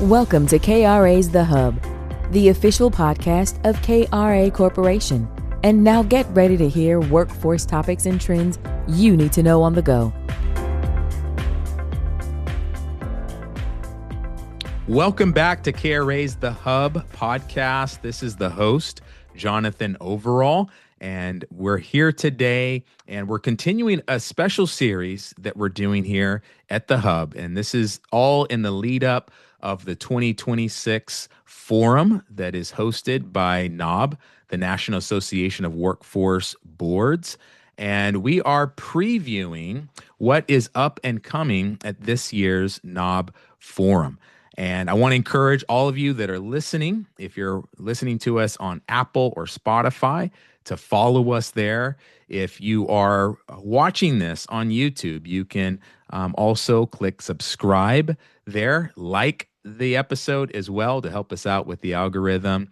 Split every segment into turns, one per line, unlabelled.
Welcome to KRA's The Hub, the official podcast of KRA Corporation. And now get ready to hear workforce topics and trends you need to know on the go.
Welcome back to KRA's The Hub podcast. This is the host, Jonathan Overall, and we're here today and we're continuing a special series that we're doing here at The Hub. And this is all in the lead up of the 2026 forum that is hosted by NAWB, the National Association of Workforce Boards. And we are previewing what is up and coming at this year's NAWB Forum. And I want to encourage all of you that are listening, if you're listening to us on Apple or Spotify, to follow us there. If you are watching this on YouTube, you can also click subscribe there, like the episode as well to help us out with the algorithm.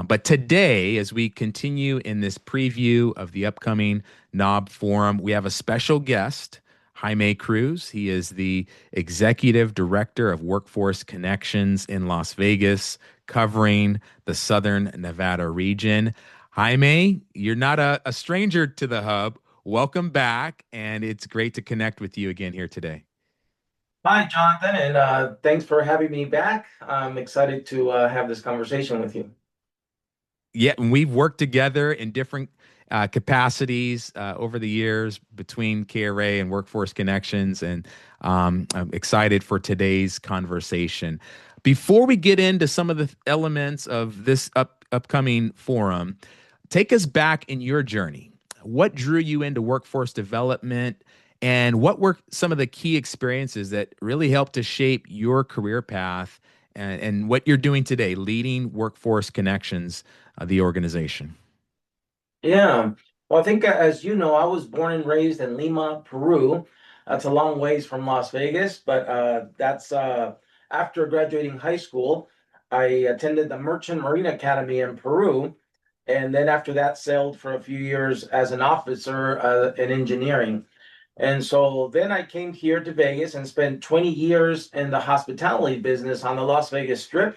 But today, as we continue in this preview of the upcoming NAWB Forum, we have a special guest, Jaime Cruz. He is the Executive Director of Workforce Connections in Las Vegas, covering the Southern Nevada region. Jaime, you're not a stranger to the Hub. Welcome back, and it's great to connect with you again here today.
Hi, Jonathan, and thanks for having me back. I'm excited to have this conversation with you.
Yeah, and we've worked together in different capacities over the years between KRA and Workforce Connections, and I'm excited for today's conversation. Before we get into some of the elements of this upcoming forum, take us back in your journey. What drew you into workforce development, and what were some of the key experiences that really helped to shape your career path and what you're doing today, leading Workforce Connections, the organization?
Yeah, well, I think as you know, I was born and raised in Lima, Peru. That's a long ways from Las Vegas, but that's after graduating high school, I attended the Merchant Marine Academy in Peru, and then after that, sailed for a few years as an officer in engineering. And so then I came here to Vegas and spent 20 years in the hospitality business on the Las Vegas Strip.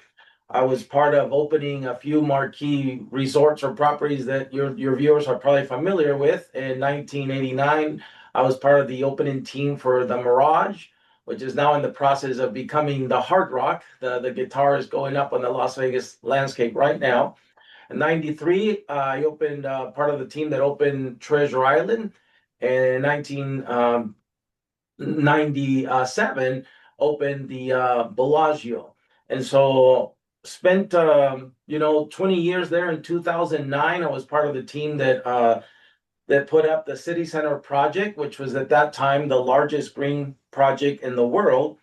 I was part of opening a few marquee resorts or properties that your viewers are probably familiar with. In 1989, I was part of the opening team for the Mirage, which is now in the process of becoming the Hard Rock. The guitar is going up on the Las Vegas landscape right now. In 93, I opened part of the team that opened Treasure Island. And in 1997, opened the Bellagio. And so spent 20 years there. In 2009, I was part of the team that put up the City Center project, which was at that time the largest green project in the world.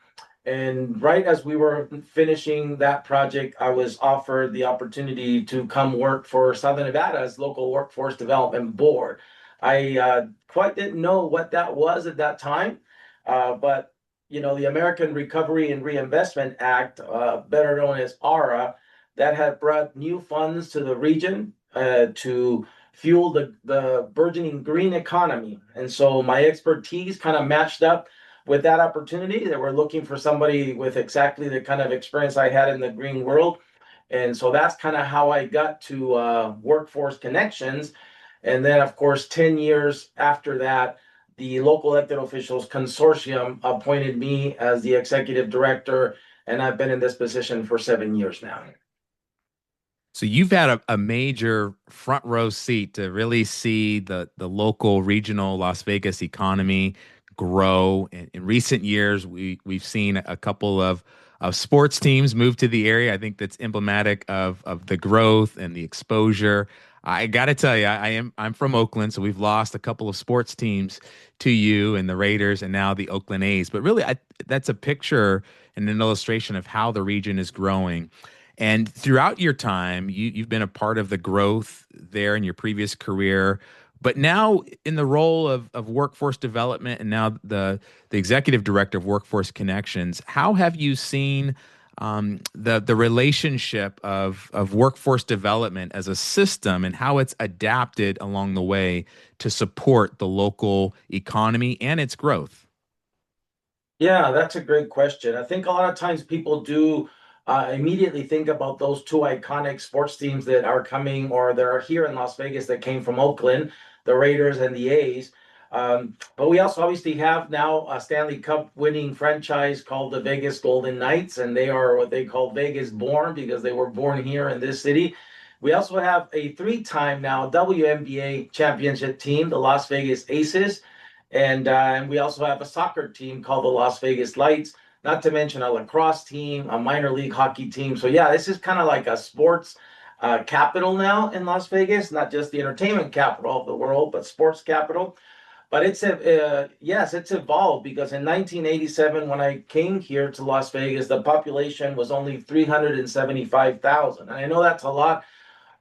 And right as we were finishing that project, I was offered the opportunity to come work for Southern Nevada's local workforce development board. I quite didn't know what that was at that time, but the American Recovery and Reinvestment Act, better known as ARA, that had brought new funds to the region to fuel the burgeoning green economy. And so my expertise kind of matched up with that opportunity. They were looking for somebody with exactly the kind of experience I had in the green world. And so that's kind of how I got to Workforce Connections. And then, of course, 10 years after that, the local elected officials consortium appointed me as the executive director, and I've been in this position for 7 years now.
So you've had a major front row seat to really see the local regional Las Vegas economy grow. In recent years, we've seen a couple of sports teams move to the area. I think that's emblematic of the growth and the exposure. I got to tell you, I'm from Oakland, so we've lost a couple of sports teams to you and the Raiders and now the Oakland A's. But really, that's a picture and an illustration of how the region is growing. And throughout your time, you've been a part of the growth there in your previous career. But now in the role of workforce development and now the executive director of Workforce Connections, how have you seen the relationship of workforce development as a system and how it's adapted along the way to support the local economy and its growth?
Yeah, that's a great question. I think a lot of times people do immediately think about those two iconic sports teams that are coming or that are here in Las Vegas that came from Oakland, the Raiders and the A's. But we also obviously have now a Stanley Cup winning franchise called the Vegas Golden Knights, and they are what they call Vegas born because they were born here in this city. We also have a three-time now WNBA championship team, the Las Vegas Aces, and we also have a soccer team called the Las Vegas Lights, not to mention a lacrosse team, a minor league hockey team. So yeah, this is kind of like a sports capital now in Las Vegas, not just the entertainment capital of the world, but sports capital. But yes, it's evolved because in 1987, when I came here to Las Vegas, the population was only 375,000. And I know that's a lot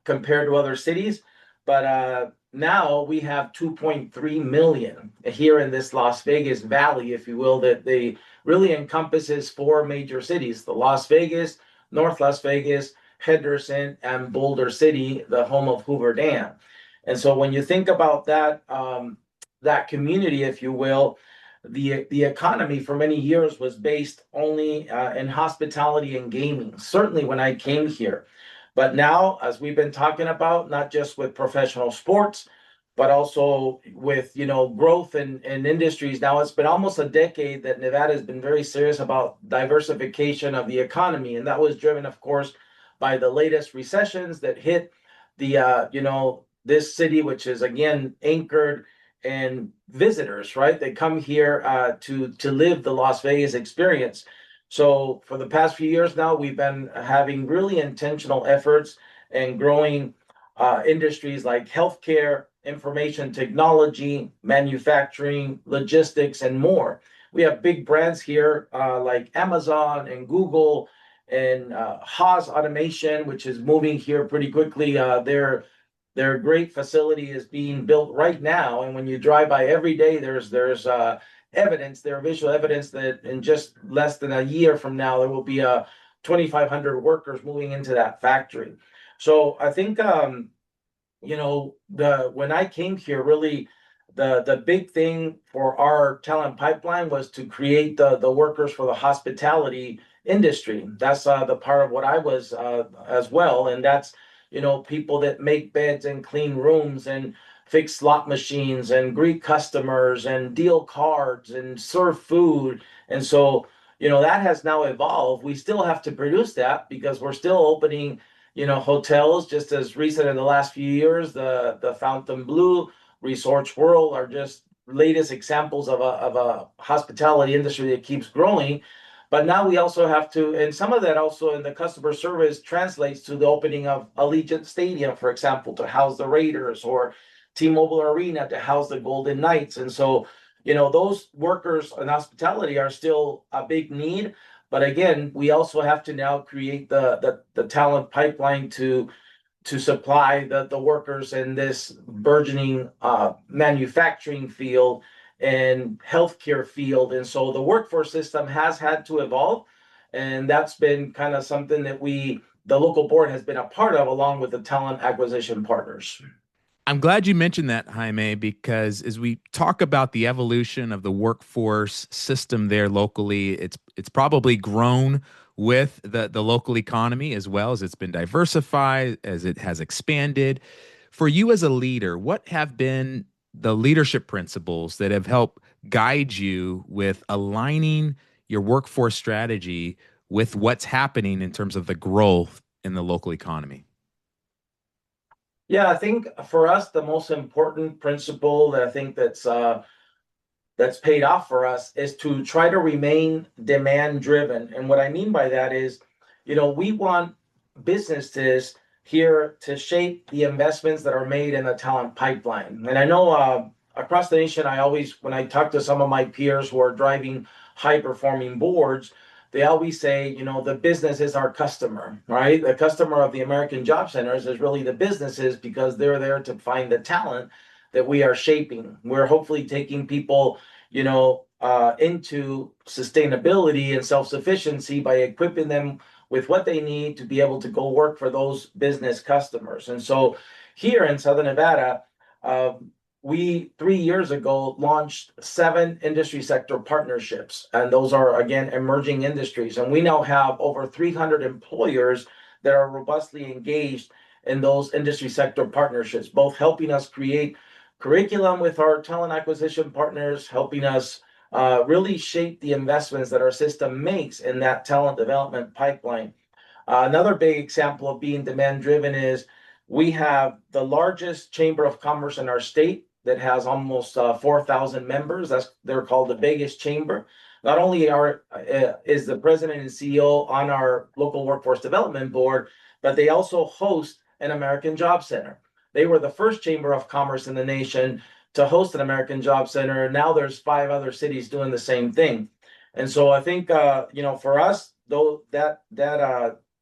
compared to other cities, but now we have 2.3 million here in this Las Vegas Valley, if you will, that they really encompasses four major cities: the Las Vegas, North Las Vegas, Henderson, and Boulder City, the home of Hoover Dam. And so when you think about that, that community, if you will, the economy for many years was based only in hospitality and gaming, certainly when I came here. But now, as we've been talking about, not just with professional sports, but also with growth in industries. Now it's been almost a decade that Nevada has been very serious about diversification of the economy, and that was driven, of course, by the latest recessions that hit the this city, which is again anchored in visitors, right? They come here to live the Las Vegas experience. So for the past few years now, we've been having really intentional efforts and growing industries like healthcare, information technology, manufacturing, logistics, and more. We have big brands here like Amazon and Google and Haas Automation, which is moving here pretty quickly. Their great facility is being built right now, and when you drive by every day, there's evidence, there visual evidence that in just less than a year from now, there will be 2,500 workers moving into that factory. So I think when I came here, really the big thing for our talent pipeline was to create the workers for the hospitality industry. That's the part of what I was as well, and that's people that make beds and clean rooms and fix slot machines and greet customers and deal cards and serve food. And so, that has now evolved. We still have to produce that because we're still opening, hotels. Just as recent in the last few years, the Fontainebleau, Resorts World are just latest examples of a hospitality industry that keeps growing. But now we also have to, and some of that also in the customer service translates to the opening of Allegiant Stadium, for example, to house the Raiders, or T-Mobile Arena to house the Golden Knights. And so, those workers in hospitality are still a big need. But again, we also have to now create the talent pipeline to supply the workers in this burgeoning manufacturing field and healthcare field. And so the workforce system has had to evolve. And that's been kind of something that the local board has been a part of, along with the talent acquisition partners.
I'm glad you mentioned that, Jaime, because as we talk about the evolution of the workforce system there locally, it's probably grown with the local economy as well as it's been diversified, as it has expanded. For you as a leader, what have been the leadership principles that have helped guide you with aligning your workforce strategy with what's happening in terms of the growth in the local economy?
Yeah, I think for us, the most important principle that I think that's paid off for us is to try to remain demand driven. And what I mean by that is, we want businesses here to shape the investments that are made in the talent pipeline. And I know across the nation, when I talk to some of my peers who are driving high performing boards, they always say, the business is our customer, right? The customer of the American Job Centers is really the businesses, because they're there to find the talent that we are shaping. We're hopefully taking people, into sustainability and self-sufficiency by equipping them with what they need to be able to go work for those business customers. And so here in Southern Nevada, we 3 years ago launched 7 industry sector partnerships, and those are again emerging industries. And we now have over 300 employers that are robustly engaged in those industry sector partnerships, both helping us create curriculum with our talent acquisition partners, helping us really shape the investments that our system makes in that talent development pipeline. Another big example of being demand driven is we have the largest chamber of commerce in our state that has almost 4,000 members. They're called the biggest chamber. Not only is the president and CEO on our local workforce development board, but they also host an American Job Center. They were the first chamber of commerce in the nation to host an American Job Center. Now there's 5 other cities doing the same thing. And so I think for us, though, that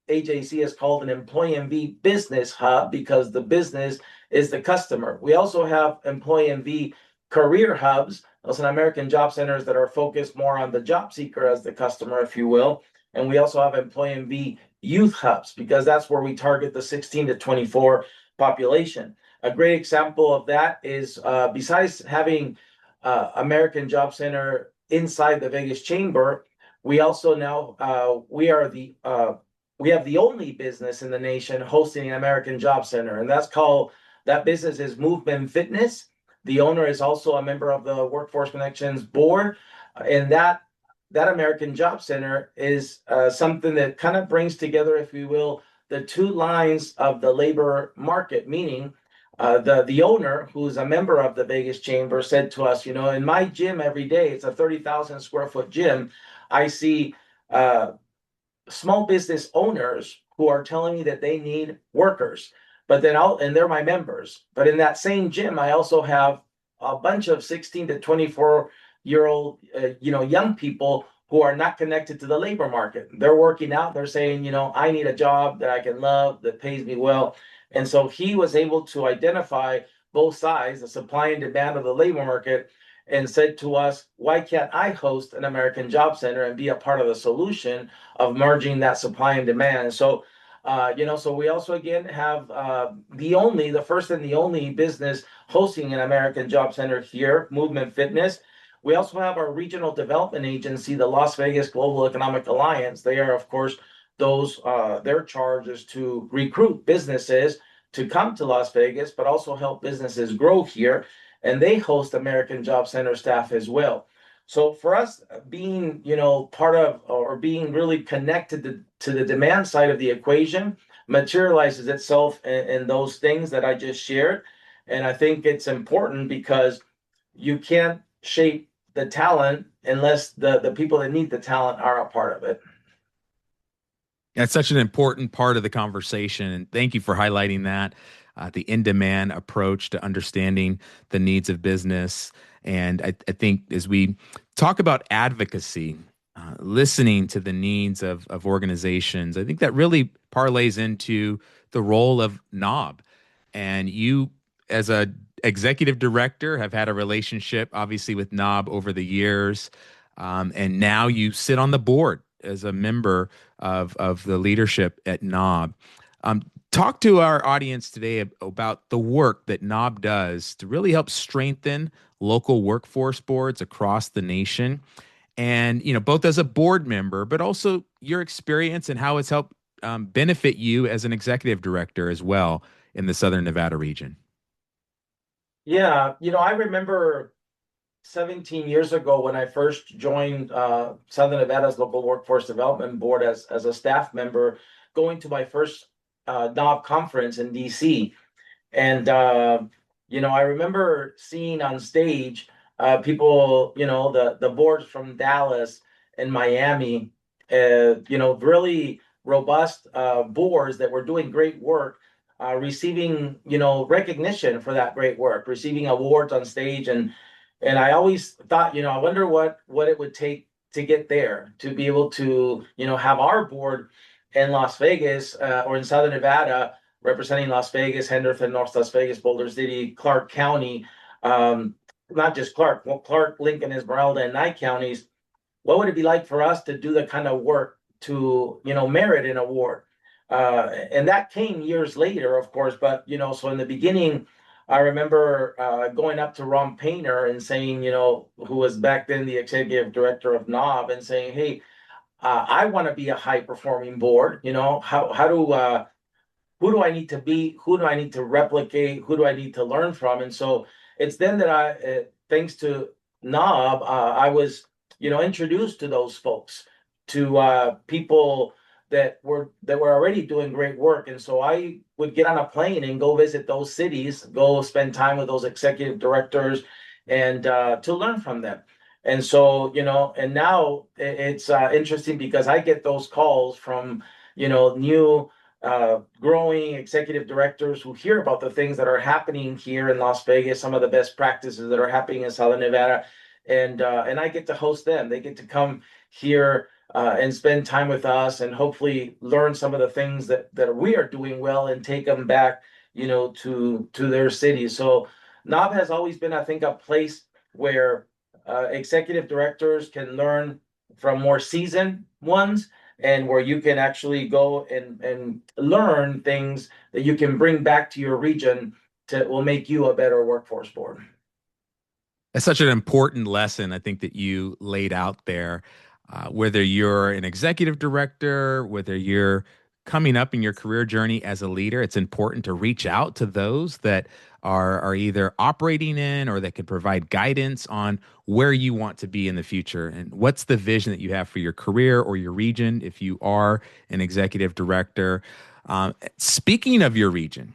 AJC is called an employee MV business hub because the business is the customer. We also have employee MV career hubs. Those are American Job Centers that are focused more on the job seeker as the customer, if you will. And we also have employee MV youth hubs because that's where we target the 16 to 24 population. A great example of that is besides having American Job Center inside the Vegas Chamber, we also now we have the only business in the nation hosting an American Job Center, and that business is Movement Fitness. The owner is also a member of the Workforce Connections board, and that American Job Center is something that kind of brings together, if you will, the two lines of the labor market. Meaning, the owner, who's a member of the Vegas Chamber, said to us, in my gym every day, it's a 30,000 square foot gym. I see small business owners who are telling me that they need workers, but and they're my members. But in that same gym, I also have a bunch of 16 to 24-year-old, young people who are not connected to the labor market. They're working out. They're saying, I need a job that I can love, that pays me well. And so he was able to identify both sides, the supply and demand of the labor market, and said to us, why can't I host an American Job Center and be a part of the solution of merging that supply and demand? So, so we also again have the first and the only business hosting an American Job Center here, Movement Fitness. We also have our regional development agency, the Las Vegas Global Economic Alliance. They are, of course, their charge is to recruit businesses to come to Las Vegas, but also help businesses grow here. And they host American Job Center staff as well. So for us, being part of or being really connected to the demand side of the equation materializes itself in those things that I just shared. And I think it's important because you can't shape the talent unless the people that need the talent are a part of it.
That's such an important part of the conversation. And thank you for highlighting that. The in-demand approach to understanding the needs of business. And I think as we talk about advocacy, listening to the needs of organizations, I think that really parlays into the role of NAWB. And you, as a executive director, have had a relationship, obviously, with NAWB over the years. And now you sit on the board as a member of the leadership at NAWB. Talk to our audience today about the work that NAWB does to really help strengthen local workforce boards across the nation. And, both as a board member, but also your experience and how it's helped benefit you as an executive director as well in the Southern Nevada region.
Yeah, I remember 17 years ago when I first joined Southern Nevada's local workforce development board as a staff member, going to my first NAWB conference in DC. And, I remember seeing on stage people, the boards from Dallas and Miami, really robust boards that were doing great work, receiving, recognition for that great work, receiving awards on stage. And I always thought, I wonder what it would take to get there, to be able to, have our board in Las Vegas or in Southern Nevada, representing Las Vegas, Henderson, North Las Vegas, Boulder City, Clark County, not just Clark, Lincoln, Esmeralda, and Nye counties. What would it be like for us to do the kind of work to, merit an award? And that came years later, of course, but, so in the beginning, I remember going up to Ron Painter and saying, who was back then the executive director of NAWB, and saying, hey, I want to be a high performing board. How do who do I need to be? Who do I need to replicate? Who do I need to learn from? And so it's then that thanks to NAWB, I was, introduced to those folks, to people that were already doing great work. And so I would get on a plane and go visit those cities, go spend time with those executive directors, and to learn from them. And so, and now it's interesting because I get those calls from, new growing executive directors who hear about the things that are happening here in Las Vegas, some of the best practices that are happening in Southern Nevada, and I get to host them. They get to come here and spend time with us, and hopefully learn some of the things that we are doing well and take them back, to their cities. So NAWB has always been, I think, a place where executive directors can learn from more seasoned ones, and where you can actually go and learn things that you can bring back to your region will make you a better workforce board.
It's such an important lesson, I think, that you laid out there. Whether you're an executive director, whether you're coming up in your career journey as a leader, it's important to reach out to those that are either operating in or that can provide guidance on where you want to be in the future and what's the vision that you have for your career or your region if you are an executive director. Speaking of your region,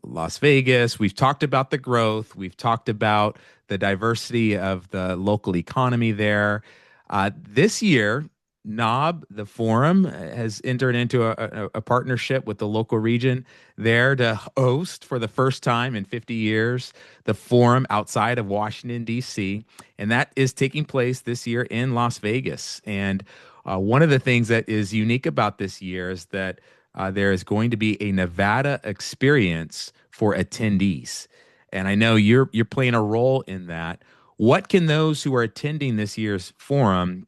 Las Vegas, we've talked about the growth, we've talked about the diversity of the local economy there. This year, NAWB, the forum, has entered into a partnership with the local region there to host for the first time in 50 years the forum outside of Washington, D.C. And that is taking place this year in Las Vegas. And one of the things that is unique about this year is that there is going to be a Nevada experience for attendees. And I know you're playing a role in that. What can those who are attending this year's forum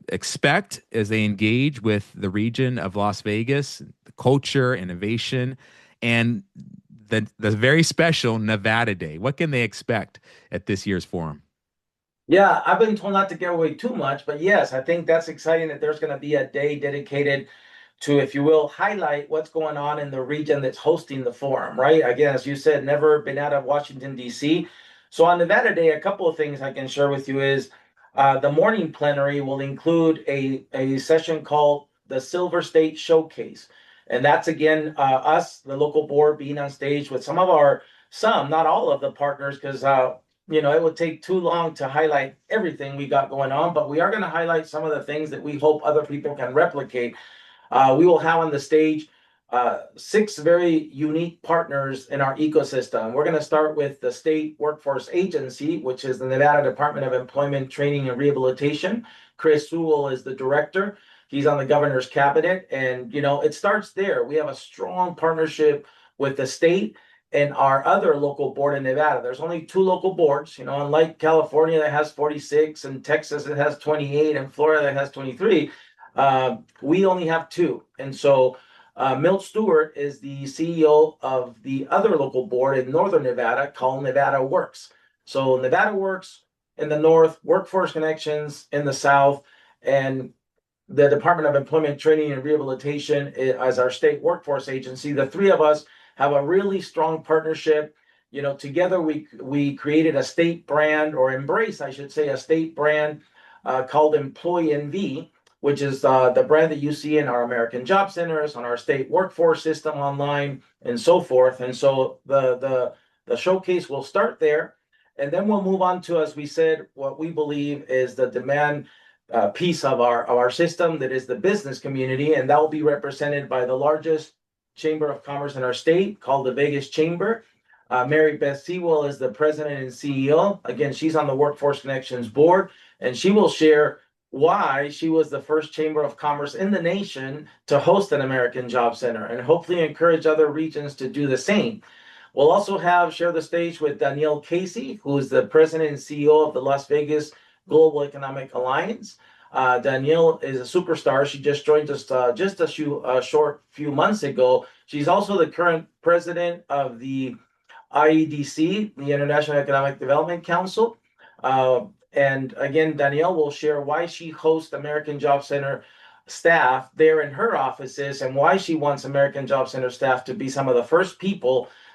expect as they engage with the region of Las Vegas, the culture, innovation, and the very special Nevada Day? What can they expect at this year's forum?
Yeah, I've been told not to give away too much, but yes, I think that's exciting that there's going to be a day dedicated to, if you will, highlight what's going on in the region that's hosting the forum, right? Again, as you said, never been out of Washington, D.C. So on Nevada Day, a couple of things I can share with you is the morning plenary will include a session called the Silver State Showcase. And that's, again, us, the local board, being on stage with not all of the partners, because it would take too long to highlight everything we got going on, but we are going to highlight some of the things that we hope other people can replicate. We will have on the stage 6 very unique partners in our ecosystem. We're going to start with the State Workforce Agency, which is the Nevada Department of Employment, Training, and Rehabilitation. Chris Sewell is the director. He's on the governor's cabinet. And, it starts there. We have a strong partnership with the state and our other local board in Nevada. There's only 2 local boards, unlike California that has 46, and Texas that has 28, and Florida that has 23. We only have 2. And so Milt Stewart is the CEO of the other local board in Northern Nevada called Nevada Works. So Nevada Works in the north, Workforce Connections in the south, and the Department of Employment, Training, and Rehabilitation as our state workforce agency. The 3 of us have a really strong partnership. Together we created a state brand, or embrace, I should say, a state brand called Employee NV, which is the brand that you see in our American Job Centers, on our state workforce system online, and so forth. And so the showcase will start there, and then we'll move on to, as we said, what we believe is the demand piece of our system, that is the business community, and that will be represented by the largest chamber of commerce in our state, called the Vegas Chamber. Mary Beth Sewell is the president and CEO. Again, she's on the Workforce Connections board, and she will share why she was the first chamber of commerce in the nation to host an American Job Center, and hopefully encourage other regions to do the same. We'll also share the stage with Danielle Casey, who is the president and CEO of the Las Vegas Global Economic Alliance. Danielle is a superstar. She just joined us just a short few months ago. She's also the current president of the IEDC, the International Economic Development Council. And again, Danielle will share why she hosts American Job Center staff there in her offices and why she wants American Job Center staff to be some of the first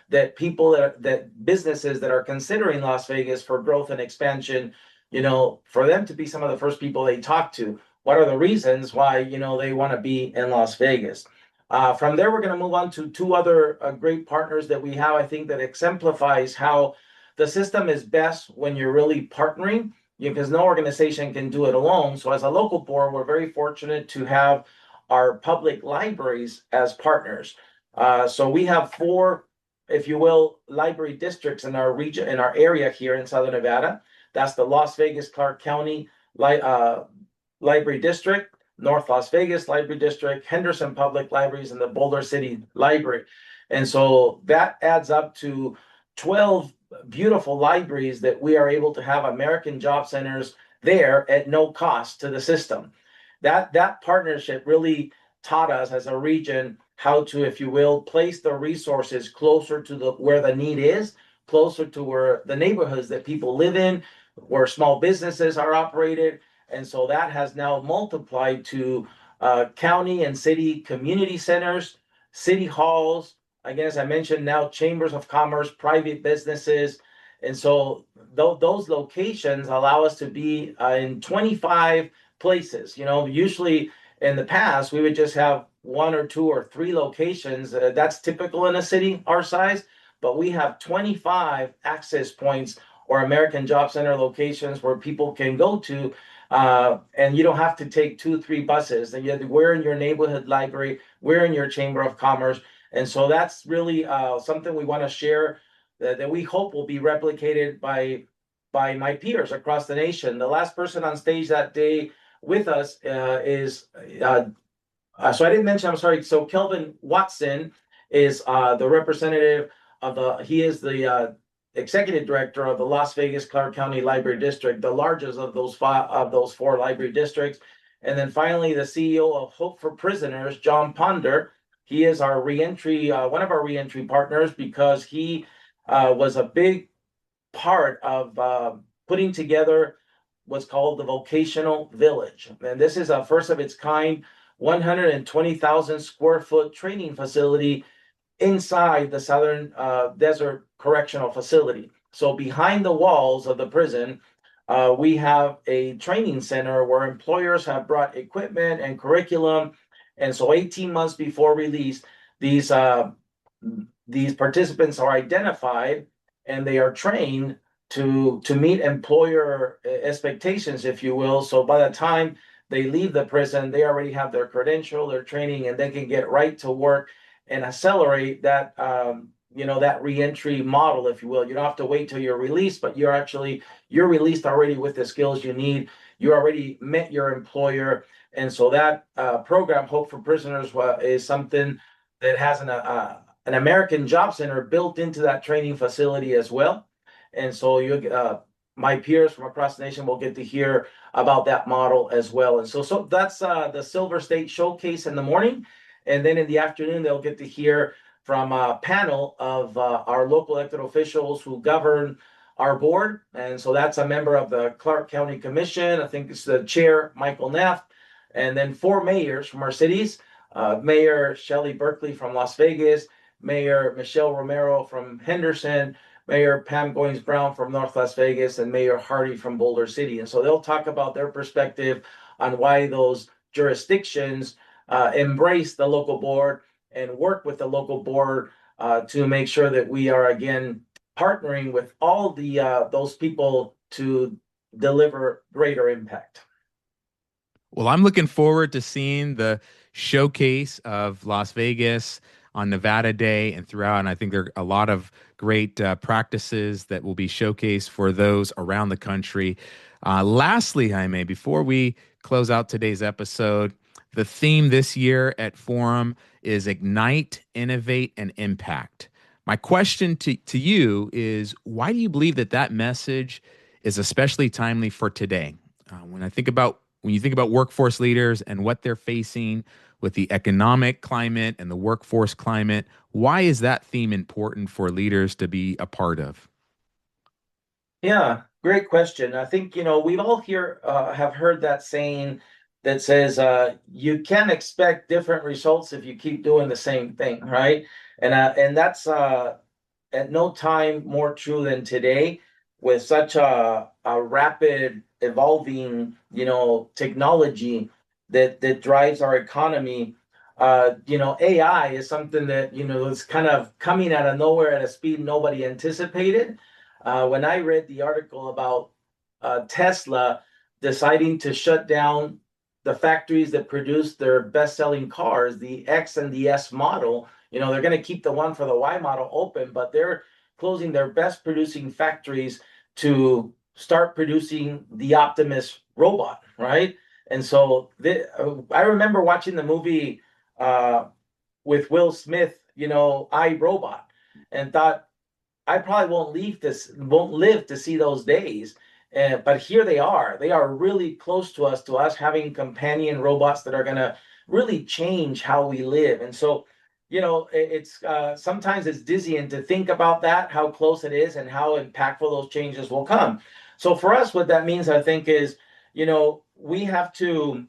that businesses that are considering Las Vegas for growth and expansion, for them to be some of the first people they talk to. What are the reasons why, they want to be in Las Vegas? From there, we're going to move on to two other great partners that we have, I think, that exemplifies how the system is best when you're really partnering, because no organization can do it alone. So as a local board, we're very fortunate to have our public libraries as partners. So we have four, if you will, library districts in our region, in our area here in Southern Nevada. That's the Las Vegas Clark County Library District, North Las Vegas Library District, Henderson Public Libraries, and the Boulder City Library. And so that adds up to 12 beautiful libraries that we are able to have American Job Centers there at no cost to the system. That partnership really taught us as a region how to, if you will, place the resources closer to where the need is, closer to where the neighborhoods that people live in, where small businesses are operated. And so that has now multiplied to county and city community centers, city halls, again, as I mentioned, now chambers of commerce, private businesses. And so those locations allow us to be in 25 places. Usually in the past, we would just have one or two or three locations. That's typical in a city our size, but we have 25 access points or American Job Center locations where people can go to. And you don't have to take 2-3 buses. And we're in your neighborhood library, we're in your chamber of commerce. And so that's really something we want to share that we hope will be replicated by my peers across the nation. The last person on stage that day with us is, so I didn't mention, I'm sorry. So Kelvin Watson is the representative he is the executive director of the Las Vegas Clark County Library District, the largest of those four library districts. And then finally, the CEO of Hope for Prisoners, John Ponder. He is our reentry, one of our reentry partners, because he was a big part of putting together what's called the Vocational Village. And this is a first of its kind, 120,000 square foot training facility inside the Southern Desert Correctional Facility. So behind the walls of the prison, we have a training center where employers have brought equipment and curriculum. And so 18 months before release, these participants are identified and they are trained to meet employer expectations, if you will. So by the time they leave the prison, they already have their credential, their training, and they can get right to work and accelerate that that reentry model, if you will. You don't have to wait till you're released, but you're released already with the skills you need. You already met your employer. And so that program, Hope for Prisoners, is something that has an American Job Center built into that training facility as well. And so my peers from across the nation will get to hear about that model as well. And so that's the Silver State Showcase in the morning. And then in the afternoon, they'll get to hear from a panel of our local elected officials who govern our board. And so that's a member of the Clark County Commission. I think it's the chair, Michael Neff. And then 4 mayors from our cities, Mayor Shelley Berkeley from Las Vegas, Mayor Michelle Romero from Henderson, Mayor Pam Goins Brown from North Las Vegas, and Mayor Hardy from Boulder City. And so they'll talk about their perspective on why those jurisdictions embrace the local board and work with the local board to make sure that we are, again, partnering with all those people to deliver greater impact.
Well, I'm looking forward to seeing the showcase of Las Vegas on Nevada Day and throughout. And I think there are a lot of great practices that will be showcased for those around the country. Lastly, Jaime, before we close out today's episode, the theme this year at Forum is Ignite, Innovate, and Impact. My question to you is, why do you believe that message is especially timely for today? When you think about workforce leaders and what they're facing with the economic climate and the workforce climate. Why is that theme important for leaders to be a part of?
Yeah, great question. I think, we all here have heard that saying that says you can't expect different results if you keep doing the same thing, right? And that's at no time more true than today with such a rapid evolving, technology that drives our economy. AI is something that, is kind of coming out of nowhere at a speed nobody anticipated. When I read the article about Tesla deciding to shut down the factories that produce their best-selling cars, the X and the S model, they're going to keep the one for the Y model open, but they're closing their best producing factories to start producing the Optimus robot, right? And so I remember watching the movie with Will Smith, I, Robot, and thought, I probably won't live to see those days. But here they are. They are really close to us having companion robots that are going to really change how we live. And so, it's sometimes it's dizzying to think about that, how close it is, and how impactful those changes will come. So for us, what that means, I think, is, we have to,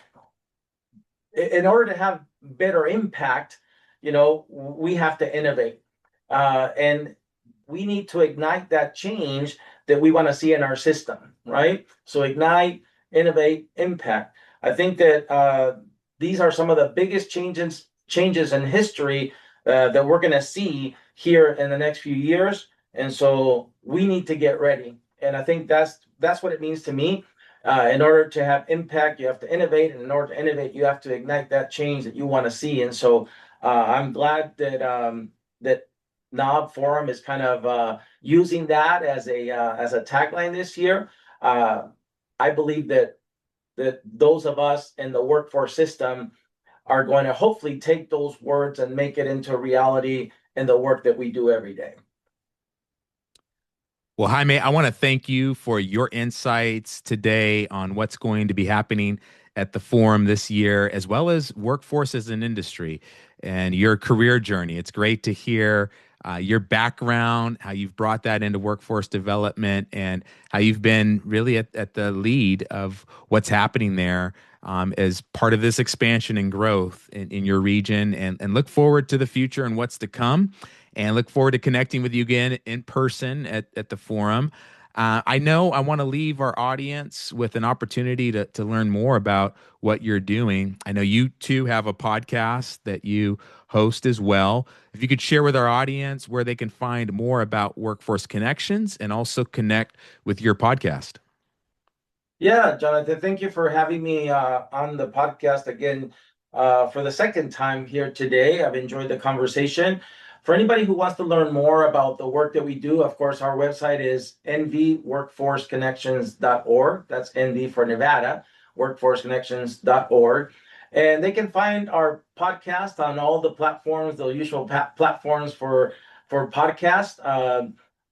in order to have better impact, we have to innovate. And we need to ignite that change that we want to see in our system, right? So ignite, innovate, impact. I think that these are some of the biggest changes in history that we're going to see here in the next few years, and so we need to get ready. And I think that's what it means to me. In order to have impact, you have to innovate, and in order to innovate, you have to ignite that change that you want to see. And so I'm glad that that NAWB Forum is kind of using that as a tagline this year. I believe that those of us in the workforce system are going to hopefully take those words and make it into reality in the work that we do every day.
Well, Jaime, I want to thank you for your insights today on what's going to be happening at the forum this year, as well as workforce as an industry and your career journey. It's great to hear your background, how you've brought that into workforce development, and how you've been really at the lead of what's happening there as part of this expansion and growth in your region, and look forward to the future and what's to come, and look forward to connecting with you again in person at the forum. I know I want to leave our audience with an opportunity to learn more about what you're doing. I know you too have a podcast that you host as well. If you could share with our audience where they can find more about Workforce Connections and also connect with your podcast.
Yeah, Jonathan, thank you for having me on the podcast again for the second time here today. I've enjoyed the conversation. For anybody who wants to learn more about the work that we do, of course, our website is nvworkforceconnections.org. That's NV for Nevada, workforceconnections.org. And they can find our podcast on all the platforms, the usual platforms for podcasts.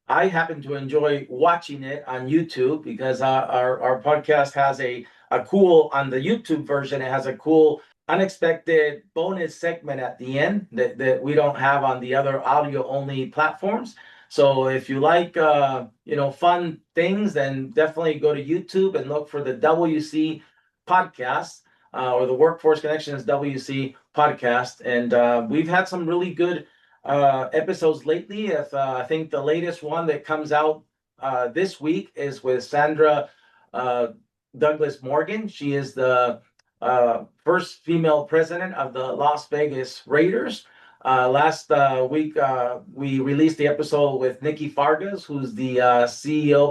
I happen to enjoy watching it on YouTube because our podcast has a cool, on the YouTube version, it has a cool unexpected bonus segment at the end that we don't have on the other audio only platforms. So if you like fun things, then definitely go to YouTube and look for the WC podcast or the Workforce Connections WC podcast. And we've had some really good episodes lately. I think the latest one that comes out this week is with Sandra Douglas Morgan. She is the first female president of the Las Vegas Raiders. Last week, we released the episode with Nikki Fargas, who's the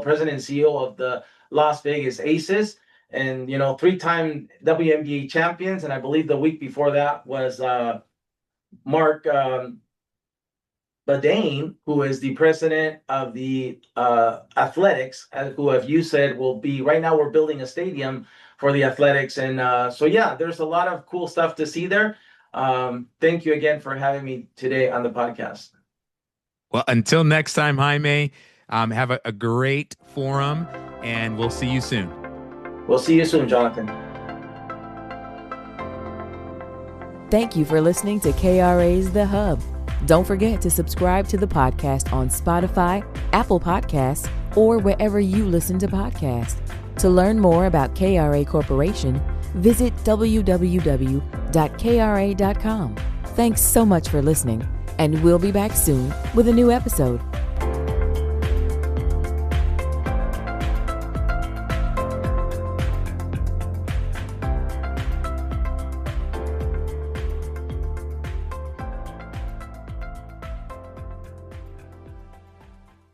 president and CEO of the Las Vegas Aces, and three-time WNBA champions. And I believe the week before that was Mark Badane, who is the president of the Athletics, who, as you said, will be, right now we're building a stadium for the Athletics. And so, yeah, there's a lot of cool stuff to see there. Thank you again for having me today on the podcast.
Well, until next time, Jaime, have a great forum, and we'll see you soon.
We'll see you soon, Jonathan.
Thank you for listening to KRA's The Hub. Don't forget to subscribe to the podcast on Spotify, Apple Podcasts, or wherever you listen to podcasts. To learn more about KRA Corporation, visit www.kra.com. Thanks so much for listening, and we'll be back soon with a new episode.